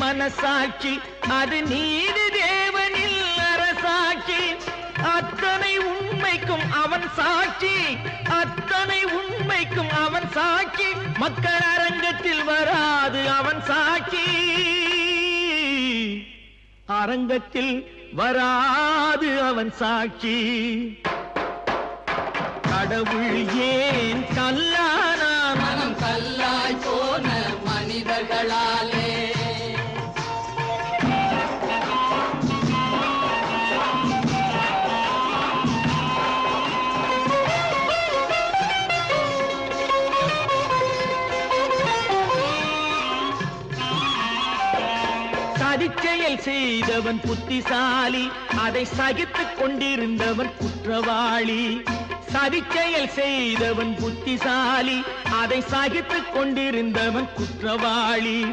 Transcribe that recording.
மனசாட்சி அது நீதி தேவனில் அரசாட்சி அத்தனை உண்மைக்கும் அவன் சாட்சி அத்தனை உண்மைக்கும் அவன் சாட்சி மக்கள் அரங்கத்தில் வராது அவன் சாட்சி அரங்கத்தில் வராது அவன் சாட்சி கடவுள் ஏன் கல்லானா மனம் கல்லாய் போன மனிதர்களாலே சதிச்செயல் செய்தவன் புத்திசாலி அதை சகித்துக் கொண்டிருந்தவன் குற்றவாளி சதிச்செயல் செய்தவன் புத்திசாலி அதை சகித்துக் கொண்டிருந்தவன் குற்றவாளி